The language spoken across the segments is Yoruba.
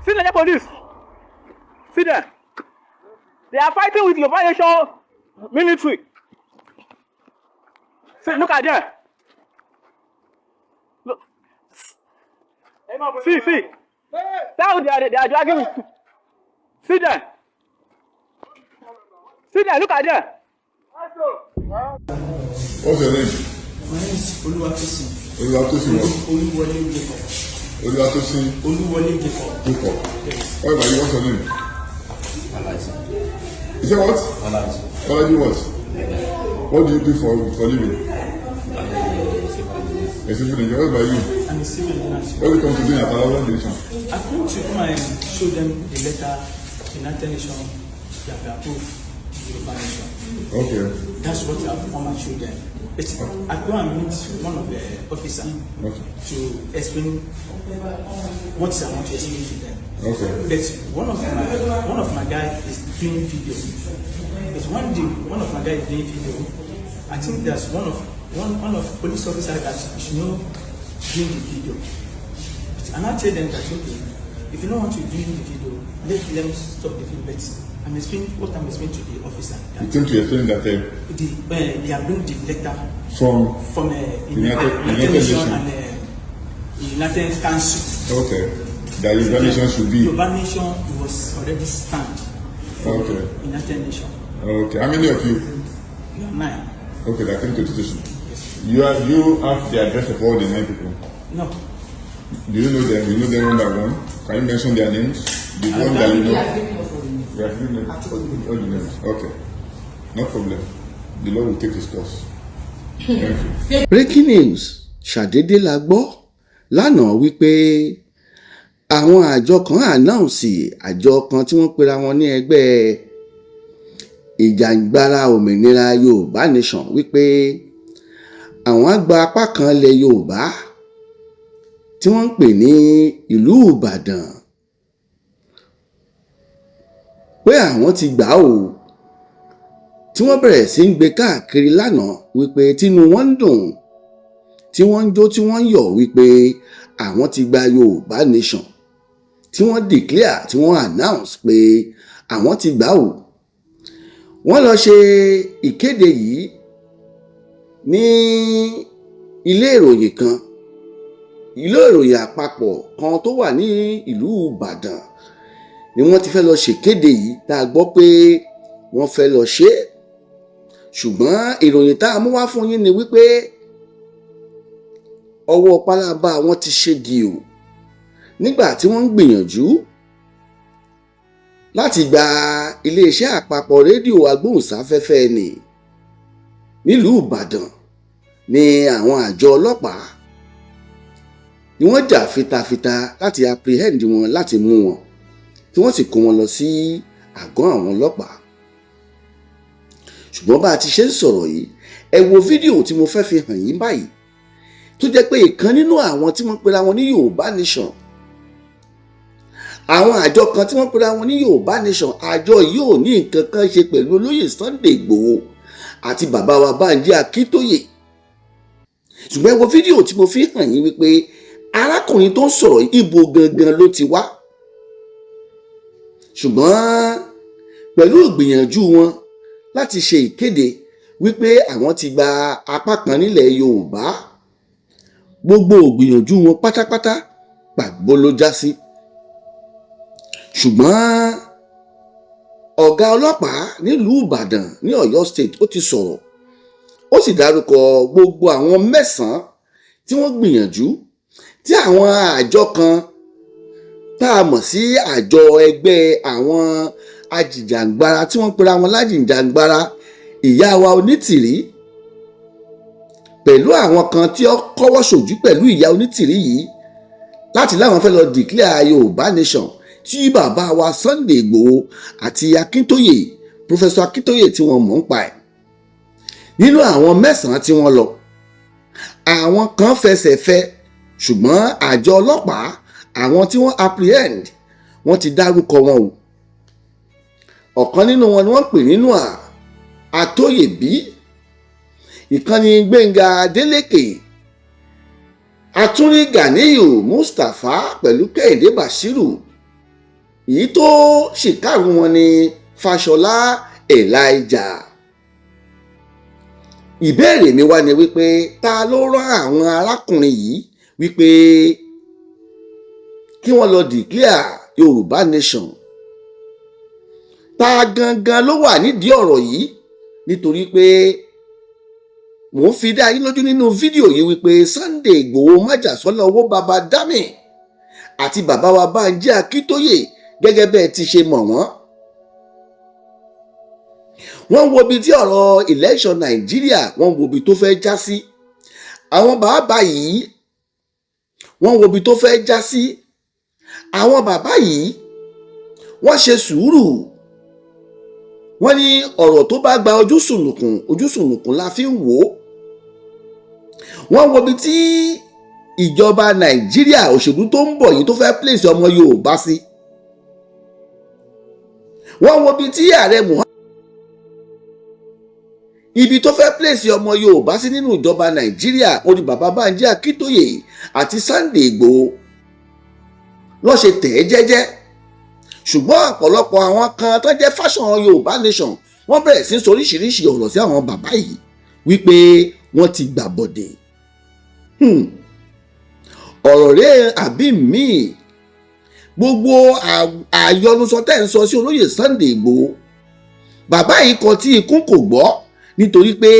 See the police. See them. They are fighting with Yoruba Nation military. See, look at them. Look. See. Now they are dragging with. See them. See them, look at them. What's your name? My name is Oluwatosin. Oluwatosin what? Oluwole Jacob. Oluwatosin Oluwole Jacob. Jacob. Yes. What about you? What's your name? Alaji. You say what? Alaji. Alaji what? What do you do for living? A civil engineer. What about you? I'm a civil engineer. What do you come to do in Apalawa Nation? I come to come and show them the letter United Nations that we approve the Yoruba Nation. Okay. That's what I've come and show them. I go and meet one of the officers to explain what I want to explain to them. Okay. But one of my guys is doing video. But one of my guys is doing video. I think there's one of police officers that should know doing the video. And I tell them that okay, if you don't want to do the video, let them stop the film. But I'm explaining what I'm explaining to the officer. You came to explain that they are bringing the letter from United Nations and United Council. Okay. That Yoruba Nation should be. Yoruba Nation was already stand. Okay. United Nations. Okay. How many of you? You are 9. Okay, that came to the station. Yes. You have the address of all the 9 people. No. Do you know them? Do you know them one by one? Can you mention their names? The one that you know. We have given them all the names. Okay. No problem. The Lord will take his course. Thank you. Breaking news ṣàdédé la gbọ́ lánàá wípé àwọn àjọ kan announce àjọ kan tí wọ́n pera wọn ní ẹgbẹ́ ìjàǹgbara òmìnira Yorùbá Nation wípé àwọn á gba apá kan ilẹ̀ Yorùbá tí wọ́n ń pè ní ìlú Ìbàdàn pé àwọn ti gbà ó tí wọ́n bẹ̀rẹ̀ sí ń gbé káàkiri lánàá wípé tínú wọn ń dùn tí wọ́n ń jó tí wọ́n ń yọ̀ wípé àwọn ti gba Yorùbá Nation tí wọ́n declare tí wọ́n announce pé àwọn ti gbà ó. Wọ́n lọ ṣe ìkéde yìí ní ilé ìròyìn kan, ilé ìròyìn àpapọ̀ kan tó wà ní ìlú Ìbàdàn ni wọ́n ti fẹ́ lọ ṣèkéde yìí tá a gbọ́ pé wọ́n fẹ́ lọ ṣe é. Ṣùgbọ́n ìròyìn tá a mú wá fún yín ni wípé ọwọ́ pálábá wọn ti ṣégi o nígbà tí wọ́n ń gbìyànjú láti gba iléeṣẹ́ àpapọ̀ rédíò agbóhùnsáfẹ́fẹ́ nílùú Ìbàdàn ni àwọn àjọ ọlọ́pàá ni wọ́n jà fitafita láti apprehend wọn láti mú wọn tí wọ́n sì kó wọn lọ sí àgọ́ àwọn ọlọ́pàá. Ṣùgbọ́n bá a ti ṣe ń sọ̀rọ̀ yìí ẹ wo fídíò tí mo fẹ́ fi hàn yín báyìí tó jẹ́ pé ìkan nínú àwọn tí wọ́n pera wọn ní Yorùbá Nation, àwọn àjọ kan tí wọ́n pera wọn ní Yorùbá Nation, àjọ yìí ò ní nǹkan kan ṣe pẹ̀lú olóyè Sunday Igboho àti bàbá wa Bánjí Akíntóyè. Ṣùgbọ́n ẹ wo fídíò tí mo fi hàn yín wípé arákùnrin tó ń sọ̀rọ̀ ibo gangan ló ti wá. Ṣùgbọ́n pẹ̀lú ìgbìyànjú wọn láti ṣe ìkéde wípé àwọn ti gba apá kan nílẹ̀ Yorùbá, gbogbo ìgbìyànjú wọn pátápátá pàbó ló já sí. Ṣùgbọ́n ọ̀gá ọlọ́pàá nílùú Ìbàdàn ní Ọ̀yọ́ State ó ti sọ̀rọ̀, ó sì dárúkọ gbogbo àwọn 9 tí wọ́n gbìyànjú tí àwọn àjọ kan tá a mọ̀ sí àjọ ẹgbẹ́ àwọn ajìjàǹgbara tí wọ́n pera wọn lájìjàǹgbara ìyá wa onítìrí pẹ̀lú àwọn kan tí ó kọ́wọ́ ṣojú pẹ̀lú ìyá onítìrí yìí láti láwọn fẹ́ lọ declare Yorùbá Nation tí bàbá wa Sunday Igboho àti Akíntóyè Professor Akíntóyè tí wọ́n mọ̀ ń pa ẹ̀. Nínú àwọn 9 tí wọ́n lọ, àwọn kan fẹsẹ̀ fẹ́, ṣùgbọ́n àjọ ọlọ́pàá àwọn tí wọ́n apprehend wọ́n ti dárúkọ wọn o. Ọ̀kan nínú wọn ni wọ́n pè nínú Àtóyèbí, ìkànnì Gbẹ́ngà Adélékè, Atúnrí Ganiyu Mustapha pẹ̀lú Kẹ́hìndé Bashiru èyí tó ṣìkàrù wọn ni Fáṣọlá Elijah. Ìbéèrè mi wá ni wípé ta ló rán àwọn arákùnrin yìí wípé kí wọ́n lọ declare Yorùbá nation? Ta gangan ló wà nídìí ọ̀rọ̀ yìí? Nítorí pé mò ń fi dá yín lójú nínú fídíò yìí wípé Sunday Ìgbòho májàsọ́lá owó baba Dami àti bàbá wa Bánjí Akíntóyè gẹ́gẹ́ bẹ́ẹ̀ ti ṣe mọ̀ wọ́n. Wọ́n wo ibi tí ọ̀rọ̀ election Nàìjíríà wọ́n wo ibi tó fẹ́ já sí. Àwọn bàbá yìí wọ́n wo ibi tó fẹ́ já sí. Àwọn bàbá yìí wọ́n ṣe sùúrù. Wọ́n ní ọ̀rọ̀ tó bá gba ojú sùnùkùn la fi ń wò ó. Wọ́n wo ibi tí ìjọba Nàìjíríà òṣèlú tó ń bọ̀ yìí tó fẹ́ place ọmọ Yorùbá sí. Wọ́n wo ibi tí ààrẹ ibi tó fẹ́ place ọmọ Yorùbá sí nínú ìjọba Nàìjíríà ó ní bàbá Bánjí Akíntóyè àti Sunday Ìgbòho ló ṣe tẹ̀ ẹ́ jẹ́jẹ́. Ṣùgbọ́n ọ̀pọ̀lọpọ̀ àwọn kan tó jẹ́ fashion Yorùbá nation wọ́n bẹ̀rẹ̀ sí sọ oríṣiríṣi ọ̀rọ̀ sí àwọn bàbá yìí wípé wọ́n ti gbà bọ̀dẹ̀. Ọ̀rọ̀ rẹ̀ àbí míì gbogbo àyọnusọ tẹ́ ń sọ sí olóyè Sunday Ìgbòho bàbá yìí kan tí ikún kò gbọ́ nítorí pé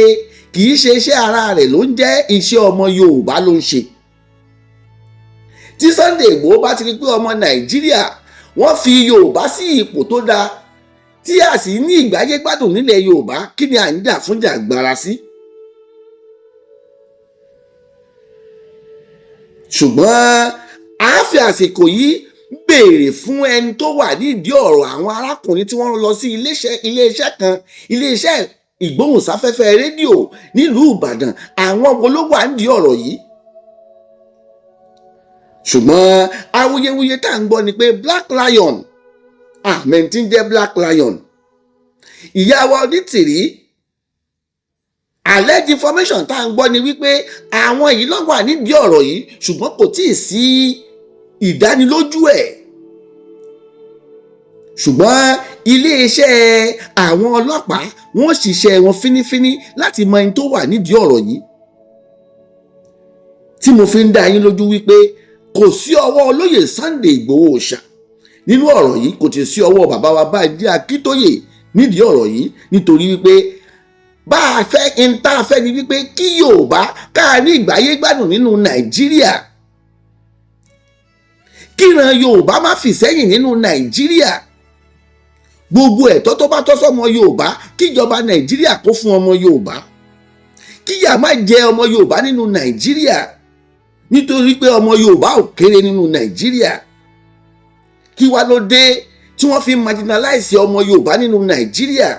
kì í ṣe iṣẹ́ ara rẹ̀ ló ń jẹ́ iṣẹ́ ọmọ Yorùbá ló ń ṣe. Tí Sunday Ìgbòho bá ti rí pé ọmọ Nàìjíríà wọ́n fi Yorùbá sí ipò tó dáa tí a sì ní ìgbáyé gbádùn nílẹ̀ Yorùbá, kí ni à ń jà fún jàgbára sí? Ṣùgbọ́n a fi àsìkò yìí béèrè fún ẹni tó wà nídìí ọ̀rọ̀ àwọn arákùnrin tí wọ́n lọ sí iléeṣẹ́ ìgbóhùnsáfẹ́fẹ́ rédíò nílùú Ìbàdàn, àwọn wo ló wà nídìí ọ̀rọ̀ yìí? Ṣùgbọ́n awuyewuye tá à ń gbọ́ ni pé Black Lion mẹ́ntí ń jẹ́ Black Lion ìyá wa onítìrí alleged information tá à ń gbọ́ ni wípé àwọn yìí ló wà nídìí ọ̀rọ̀ yìí ṣùgbọ́n kò tíì sí ìdánilójú ẹ̀. Ṣùgbọ́n iléeṣẹ́ àwọn ọlọ́pàá wọ́n ṣiṣẹ́ wọn fínífíní láti mọ ẹni tó wà nídìí ọ̀rọ̀ yìí, tí mo fi ń dá yín lójú wípé kò sí ọwọ́ olóyè Sunday Ìgbòho Òòṣà nínú ọ̀rọ̀ yìí, kò tí sí ọwọ́ bàbá wa Bánjí Akíntóyè nídìí ọ̀rọ̀ yìí, nítorí wípé bá a fẹ́ ìta fẹ́ ni wípé kí Yorùbá ká ní ìgbáyé gbádùn nínú Nàìjíríà, kíran Yorùbá má fi sẹ́yìn nínú Nàìjíríà, gbogbo ẹ̀tọ́ tó bá tọ́ sọ́mọ Yorùbá kíjọba Nàìjíríà kó fún ọmọ Yorùbá, kíyà má jẹ ọmọ Yorùbá nínú Nàìjíríà, nítorí pé ọmọ Yorùbá ò kéré nínú Nàìjíríà. Kí wá ló dé tí wọ́n fi marginalize ọmọ Yorùbá nínú Nàìjíríà?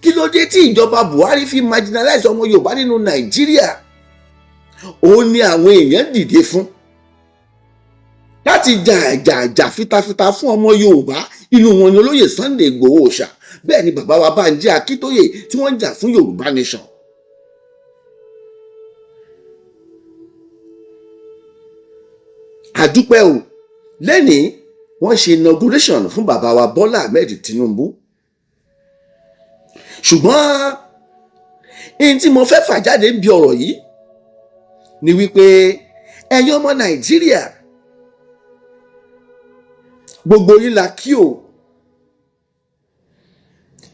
Kí ló dé tí ìjọba Buhari fi marginalize ọmọ Yorùbá nínú Nàìjíríà? Ó ní àwọn èèyàn dìde fún láti jà fitafita fún ọmọ Yorùbá. Inú wọn ni olóyè Sunday Ìgbòho Òòṣà, bẹ́ẹ̀ ni bàbá wa Bánjí Akíntóyè tí wọ́n ń jà fún Yorùbá nation. Àdúpẹ́ o, lẹ́nìí wọ́n ṣe inauguration fún bàbá wa Bọ́lá Ahmed Tinubu. Ṣùgbọ́n in tí mo fẹ́ fà jáde ń bi ọ̀rọ̀ yìí ni wípé ẹ̀yin ọmọ Nàìjíríà gbogbo yín la kí o,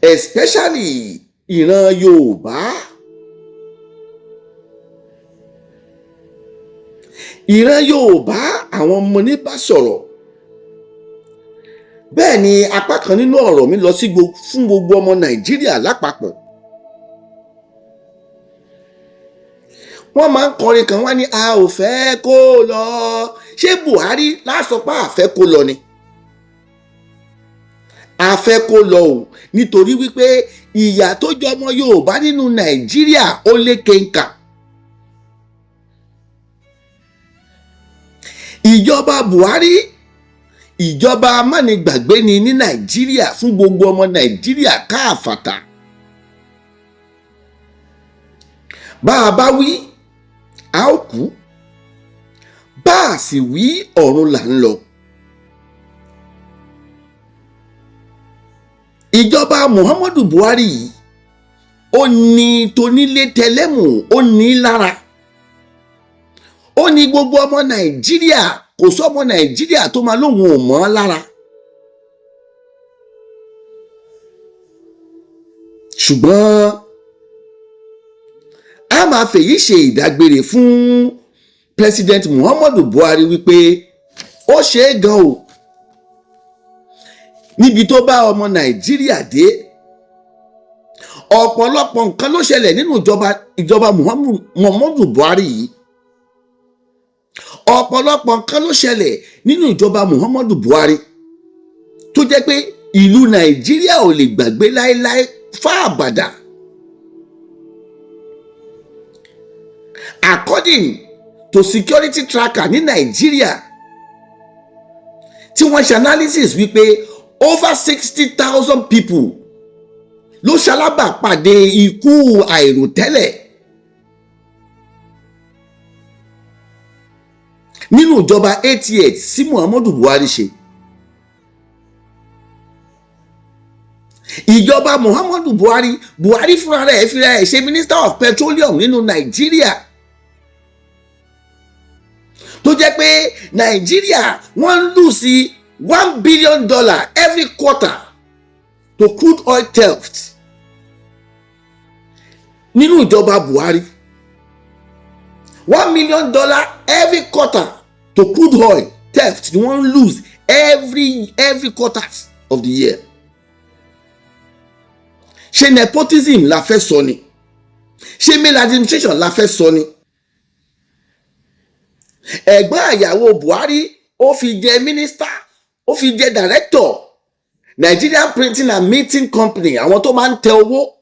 especially ìran Yorùbá. Ìran Yorùbá àwọn ọmọ ní bá sọ̀rọ̀. Bẹ́ẹ̀ ni apá kan nínú ọ̀rọ̀ mi lọ sí fún gbogbo ọmọ Nàìjíríà lápapọ̀. Wọ́n máa ń kọrin kan wá ní a ò fẹ́ kó lọ. Ṣé Buhari lásọpá àfẹ́ kó lọ ni? A fẹ́ kó lọ o, nítorí wípé ìyà tó jẹ ọmọ Yorùbá nínú Nàìjíríà ó lékenkà. Ìjọba Buhari ìjọba amánigbàgbé ni ní Nàìjíríà fún gbogbo ọmọ Nàìjíríà káàfàtà. Bá a bá wí a ó kú, bá a sì wí ọ̀run là ń lọ. ìjọba Muhammadu Buhari yìí ó ní tonílé tẹlẹ́mù, ó ní lára, ó ní gbogbo ọmọ Nàìjíríà, kò sọ́mọ Nàìjíríà tó máa lóhun ò mọ́ lára. ṣùgbọ́n a máa fèyí ṣe ìdágbére fún President Muhammadu Buhari wípé ó ṣe é gan o níbi tó bá ọmọ Nàìjíríà dé. ọ̀pọ̀lọpọ̀ nǹkan ló ṣẹlẹ̀ nínú ìjọba Muhammadu Buhari yìí. ọ̀pọ̀lọpọ̀ nǹkan ló ṣẹlẹ̀ nínú ìjọba Muhammadu Buhari tó jẹ́ pé ìlú Nàìjíríà ò lè gbàgbé láéláé fáàbàdà. According to security tracker ní Nàìjíríà tí wọ́n ṣe analysis wípé over 60,000 people ló ṣalábàpàdé ikú àìròtẹ́lẹ̀ nínú ìjọba 8 years sí Muhammadu Buhari ṣe. ìjọba Muhammadu Buhari fúnra rẹ̀ fira ẹ̀ ṣe Minister of Petroleum nínú Nàìjíríà tó jẹ́ pé Nàìjíríà wọ́n ń lù sí $1 billion every quarter to crude oil theft. nínú ìjọba Buhari $1 million every quarter to crude oil theft ni wọ́n ń lose every quarter of the year. ṣé nepotism la fẹ́ sọ ni? ṣé maladministration la fẹ́ sọ ni? ẹ̀gbọ́n àyàwó Buhari ó fi jẹ minister, ó fi jẹ director Nigerian Printing and Minting Company, àwọn tó máa ń tẹ owó.